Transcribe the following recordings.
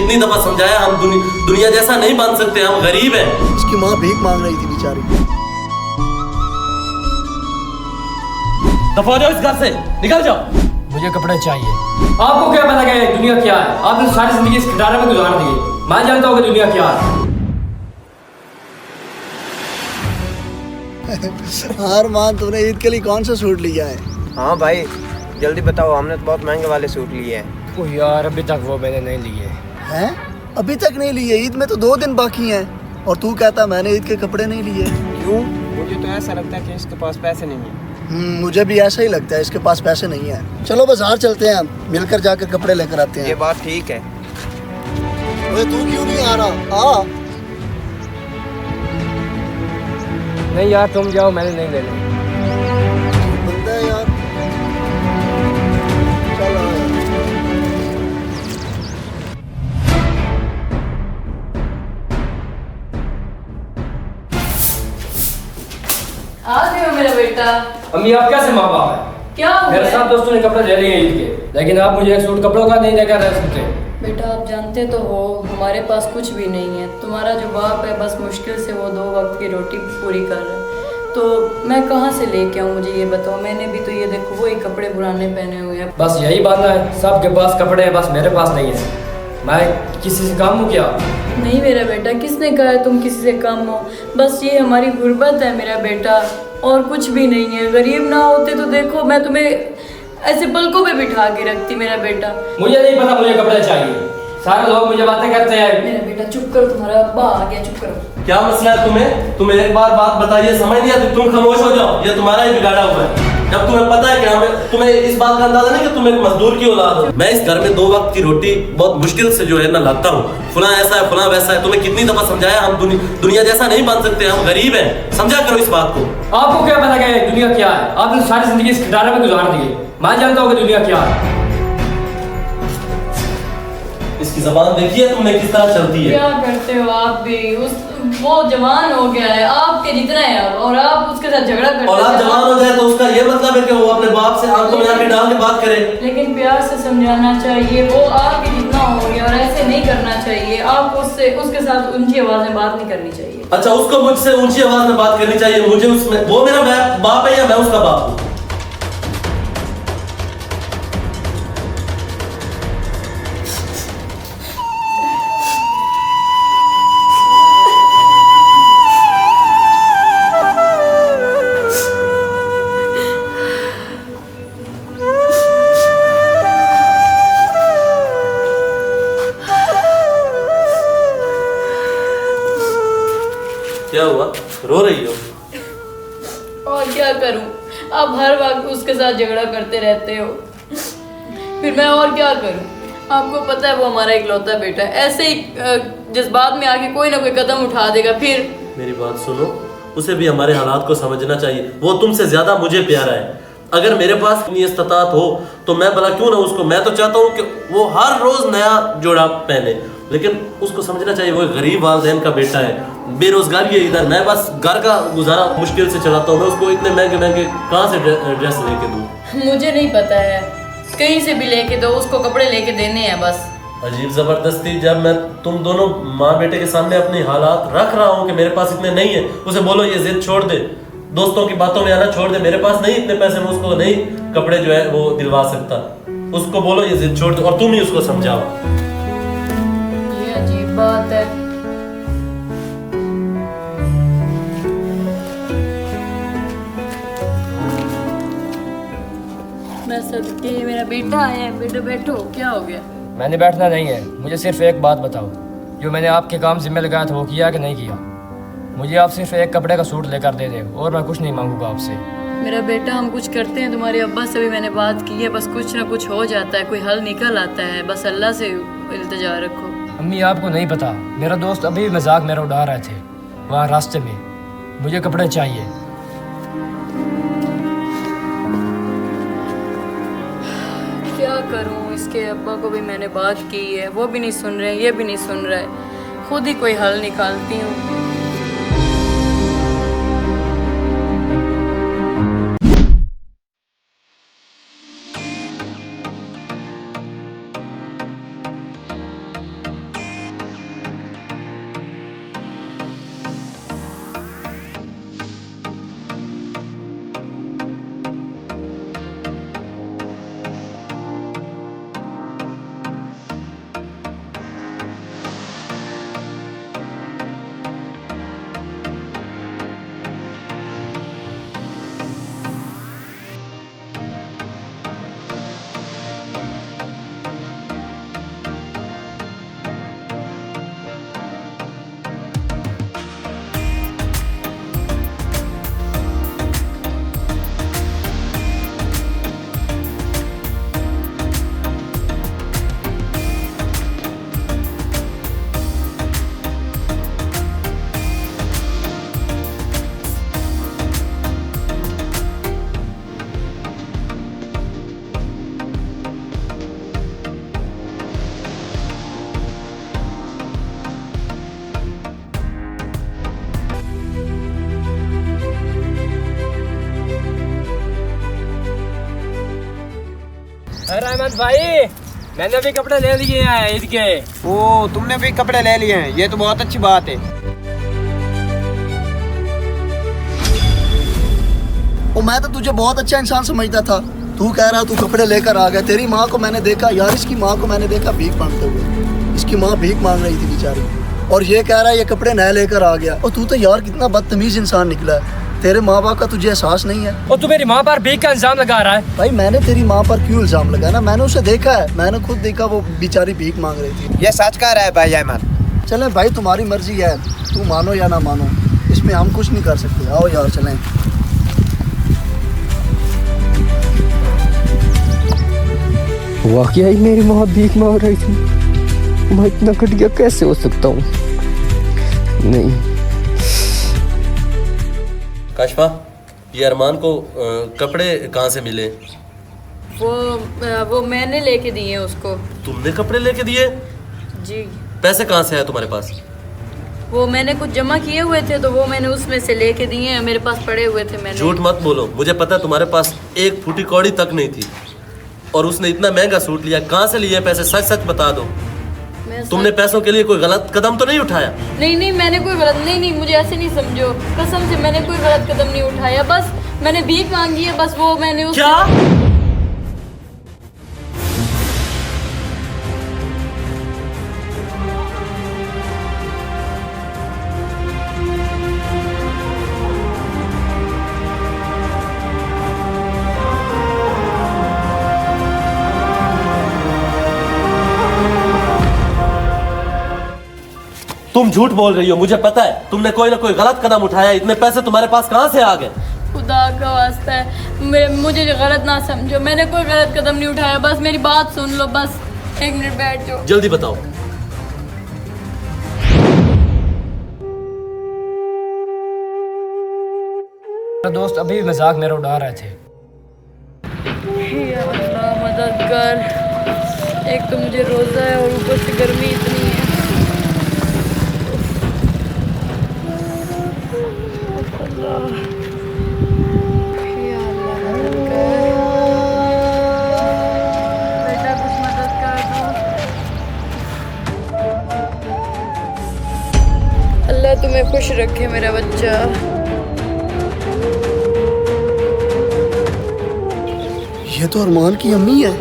कितनी दफा समझाया, हम दुनिया जैसा नहीं बन सकते, हम गरीब हैं। उसकी माँ भीख मांग रही थी बेचारी। दफा हो जाओ इस घर से, निकल जाओ। मुझे कपड़े चाहिए। आपको क्या पता क्या है दुनिया क्या है? आपने सारी जिंदगी इस खटारे में गुजार दी है। मैं जानता हूँ कि दुनिया क्या है। हार मान, तुमने ईद के लिए कौन सा सूट लिया है? हाँ भाई जल्दी बताओ, हमने तो बहुत महंगे वाले सूट लिए हैं। ओ यार अभी तक वो मैंने नहीं लिए। हैं? अभी तक नहीं लिए? ईद में तो 2 दिन बाकी हैं और तू कहता मैंने ईद के कपड़े नहीं लिए। क्यों? मुझे तो ऐसा लगता है कि इसके पास पैसे नहीं हैं। मुझे भी ऐसा ही लगता है, इसके पास पैसे नहीं है। चलो बाजार चलते हैं, मिलकर जाकर कपड़े लेकर आते हैं। ये बात ठीक है। ओए तू क्यों नहीं आ रहा? आ। नहीं यार तुम जाओ, मैंने नहीं लेने। बंदा है यार। चल आ यार। आ गए हो मेरा बेटा। अम्मी आप कैसे माँ बाप है? क्या हो मेरे गया? साथ दोस्तों ने कपड़े ले लिए ईद के, लेकिन आप मुझे एक सूट कपड़ों का नहीं देकर रह सकते। बेटा आप जानते तो हो हमारे पास कुछ भी नहीं है। तुम्हारा जो बाप है बस मुश्किल से वो 2 वक्त की रोटी पूरी कर रहा है, तो मैं कहाँ से लेके आऊँ? मुझे ये बताओ। मैंने भी तो ये देखो वही कपड़े पुराने पहने हुए हैं। बस यही बात है, सबके पास कपड़े हैं, बस मेरे पास नहीं है। मैं किसी से काम हूँ क्या? नहीं मेरा बेटा, किसने कहा है तुम किसी से कम हो? बस ये हमारी गुर्बत है मेरा बेटा, और कुछ भी नहीं है। गरीब ना होते तो देखो मैं तुम्हें ऐसे पलकों पे बिठा के रखती मेरा बेटा। मुझे नहीं पता, मुझे कपड़े चाहिए। सारे लोग मुझे बातें करते हैं। मेरा बेटा चुप करो, तुम्हारा अब्बा आ गया, चुप करो। क्या मसला है तुम्हें एक बार बात बताइए, समझ नहीं आती, तुम खामोश हो जाओ, ये तुम्हारा ही बिगाड़ा हुआ है। जब तुम्हें पता है कि तुम्हें इस बात का अंदाजा नहीं कि तुम एक मजदूर की औलाद हो। मैं इस घर में 2 वक्त की रोटी बहुत मुश्किल से जो है ना लाता हूँ। फुला ऐसा है, फुला वैसा है, तुम्हें कितनी दफा समझाया, हम दुनिया जैसा नहीं बन सकते, हम गरीब हैं, समझा करो इस बात को। आपको क्या पता क्या है दुनिया क्या है? आपने सारी जिंदगी इस खटारे में गुजार दी है। मैं जानता हूँ कि दुनिया क्या है। इसकी जबान देखिए तुमने किस तरह चलती है। क्या करते हो आप भी? वो जवान हो गया है आपके जितना है अब, और आप उसके साथ झगड़ा करते हो। और आप जवान हो जाए तो उसका ये मतलब है कि वो अपने बाप से आंखों में आंखें डाल के बात करे। लेकिन प्यार से समझाना चाहिए, वो आपके जितना हो गया और ऐसे नहीं करना चाहिए। आपको उसके साथ ऊंची आवाज में बात नहीं करनी चाहिए। अच्छा, उसको मुझसे ऊंची आवाज में बात करनी चाहिए, मुझे उसमें वो मेरा बाप है या मैं उसका बाप हूँ? क्या हुआ, रो रही हो? और क्या करूं, आप हर वक्त उसके साथ झगड़ा करते रहते हो, फिर मैं और क्या करूं? आपको पता है वो हमारा इकलौता बेटा है, ऐसे ही जज्बात में आके कोई ना कोई कदम उठा देगा। फिर मेरी बात सुनो, उसे भी हमारे हालात को समझना चाहिए। वो तुमसे ज्यादा मुझे प्यारा है। अगर मेरे पास इतनी इस्तात हो तो मैं भला क्यों ना उसको, मैं तो चाहता हूँ कि वो हर रोज नया जोड़ा पहने, लेकिन उसको समझना चाहिए वो गरीब वालिदैन का बेटा है, बेरोजगारी है इधर। मैं बस घर का गुजारा मुश्किल से चलाता हूँ, मैं उसको इतने महंगे महंगे कहाँ से ड्रेस लेके दूँ? मुझे नहीं पता है, कहीं से भी लेके दो, उसको कपड़े लेके देने हैं बस। अजीब जबरदस्ती, जब मैं तुम दोनों माँ बेटे के सामने अपने हालात रख रहा हूँ कि मेरे पास इतने नहीं है, उसे बोलो ये जिद छोड़ दे, दोस्तों की बातों में आना छोड़ दे, मेरे पास नहीं इतने पैसे, मैं उसको नहीं कपड़े जो है वो दिलवा सकता। उसको बोलो ये जिद छोड़ दे और तुम ही उसको समझाओ। ये अजीब बात है। मैं सदके, मेरा बेटा आया है। बेटा बैठो, क्या हो गया? मैंने बैठना नहीं है, मुझे सिर्फ एक बात बताओ, जो मैंने आपके काम जिम्मे लगाया था वो किया कि नहीं किया? मुझे आप सिर्फ एक कपड़े का सूट लेकर दे दे और मैं कुछ नहीं मांगूंगा आपसे। मेरा बेटा हम कुछ करते हैं, तुम्हारे अब्बा से भी मैंने बात की है, बस कुछ ना कुछ हो जाता है, कोई हल निकल आता है, बस अल्लाह से इल्तिजा रखो। अम्मी आपको नहीं पता, मेरा दोस्त अभी मजाक मेरा उड़ा रहे थे वहाँ रास्ते में। मुझे कपड़े चाहिए। क्या करूं, इसके अब्बा को भी मैंने बात की है, वो भी नहीं सुन रहे, ये भी नहीं सुन रहा है, खुद ही कोई हल निकालती हूँ। अहमद भाई, मैंने भी कपड़े ले लिए हैं ईद के। ओ, तुमने भी कपड़े ले लिए हैं, ये तो बहुत अच्छी बात है। और मैं तो तुझे बहुत अच्छा इंसान समझता था। तू कह रहा तू कपड़े लेकर आ गया। तेरी माँ को मैंने देखा यार, इसकी माँ को मैंने देखा भीख मांगते हुए। इसकी माँ भीख मांग रही थी बेचारी, और ये कह रहा है ये कपड़े नए लेकर आ गया। और तू तो यार कितना बदतमीज इंसान निकला है। तेरे माँ बाप का तुझे एहसास नहीं है। और तू मेरी माँ पर भीख का इल्जाम लगा रहा है। भाई मैंने तेरी माँ पर क्यों इल्जाम लगाया ना, मैंने उसे देखा है, मैंने खुद देखा वो बेचारी भीख मांग रही थी। ये सच कह रहा है भाई अहमद। चले भाई तुम्हारी मर्जी है, तू मानो या ना मानो, इसमें हम कुछ नहीं कर सकते। आओ यार चलें। वाकई मेरी माँ भीख मांग रही थी। मैं इतना घटिया कैसे हो सकता हूँ? नहीं। काशफा, ये अरमान को कपड़े कहाँ से मिले? वो मैंने लेके दिए हैं उसको। तुमने कपड़े लेके दिए? जी। पैसे कहाँ से आए तुम्हारे पास? वो मैंने कुछ जमा किए हुए थे तो वो मैंने उसमें से लेके दिए हैं, मेरे पास पड़े हुए थे। मैंने झूठ मत बोलो, मुझे पता है तुम्हारे पास एक फूटी कौड़ी तक नहीं थी, और उसने इतना महंगा सूट लिया। कहाँ से लिए पैसे? सच सच बता दो। तुमने पैसों के लिए कोई गलत कदम तो नहीं उठाया? नहीं, मैंने कोई गलत नहीं, मुझे ऐसे नहीं समझो, कसम से मैंने कोई गलत कदम नहीं उठाया। बस मैंने भीख मांगी है, बस वो मैंने क्या? तुम झूठ बोल रही हो, मुझे पता है तुमने कोई ना कोई गलत कदम उठाया। इतने पैसे तुम्हारे पास कहाँ से आ गए? खुदा का वास्ता है, मुझे गलत ना समझो, मैंने कोई गलत कदम नहीं उठाया। बस मेरी बात सुन लो, बस 1 मिनट बैठ जाओ। जल्दी बताओ। दोस्त अभी भी मजाक मेरा उड़ा रहे थे। या अल्लाह मदद कर, एक तो मुझे रोज़ा है और ऊपर से गर्मी इतनी है। या अल्लाह मदद कर, बेटा कुछ मदद कर दो। अल्लाह तुम्हें खुश रखे मेरा बच्चा। ये तो अरमान की अम्मी है,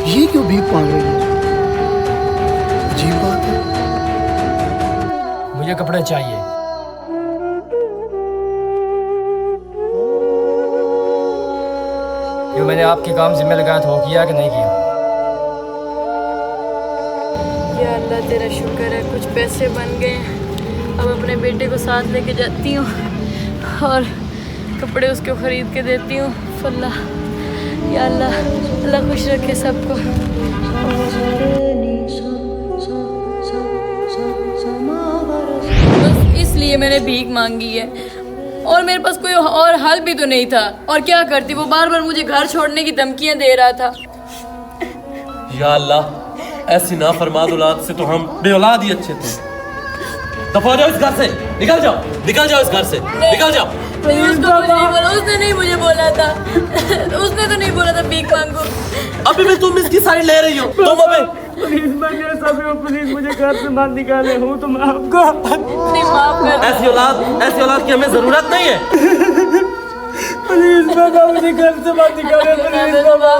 ये क्यों भीख मांग रही है? अजीब बात है। मुझे कपड़े चाहिए। जो मैंने आपके काम जिम्मे लगाया था वो किया कि नहीं किया? या अल्लाह तेरा शुक्र है, कुछ पैसे बन गए। अब अपने बेटे को साथ लेके जाती हूँ और कपड़े उसको ख़रीद के देती हूँ। अल्लाह, या अल्लाह, अल्लाह खुश रखे सबको। बस इसलिए मैंने भीख मांगी है, और मेरे पास कोई और हल भी तो नहीं था। और क्या करती, वो बार बार मुझे घर छोड़ने की धमकियाँ दे रहा था। या अल्लाह, ऐसी नाफरमान औलाद से तो हम बेऔलाद ही अच्छे थे। दफा हो जाओ इस घर से, निकल जाओ, निकल जाओ इस घर से, निकल जाओ। उसको कुछ नहीं बोला, उसने नहीं मुझे बोला था। उसने तो नहीं बोला था भीख मांगो। अभी भी तुम इसकी साइड ले रही हो। तुम अबे प्लीज मुझे घर से बाहर निकाले हूँ तो मैं आपको नहीं, माफ कर। ऐसी औलाद की हमें जरूरत नहीं है। प्लीज बाबा मुझे घर से बाहर निकाले, प्लीज बाबा।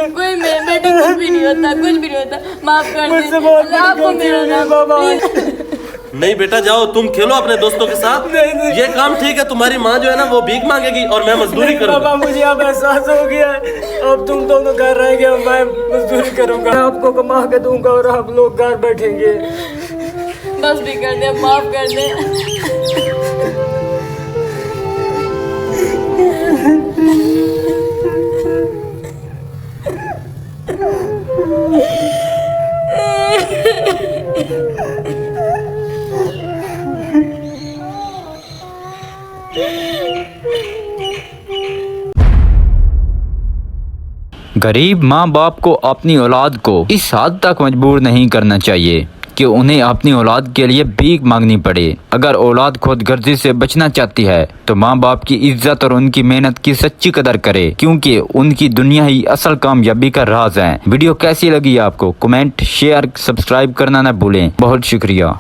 कोई मेरे बेटे कुछ भी नहीं होता, कुछ भी नहीं होता, माफ कर दे। आपको मेरा नाम नहीं बेटा, जाओ तुम खेलो अपने दोस्तों के साथ। ये काम ठीक है, तुम्हारी माँ जो है ना वो भीख मांगेगी और मैं मजदूरी करूंगा। बाबा मुझे अब एहसास हो गया है, अब तुम दोनों घर रहेंगे और मैं मजदूरी करूंगा। मैं आपको कमा के दूंगा और आप लोग घर बैठेंगे। बस भी कर दे, माफ कर दे। गरीब माँ बाप को अपनी औलाद को इस हद तक मजबूर नहीं करना चाहिए कि उन्हें अपनी औलाद के लिए भीख मांगनी पड़े। अगर औलाद खुदगर्जी से बचना चाहती है तो माँ बाप की इज्जत और उनकी मेहनत की सच्ची कदर करे, क्योंकि उनकी दुनिया ही असल कामयाबी का राज है। वीडियो कैसी लगी आपको? कमेंट, शेयर, सब्सक्राइब करना न भूलें। बहुत शुक्रिया।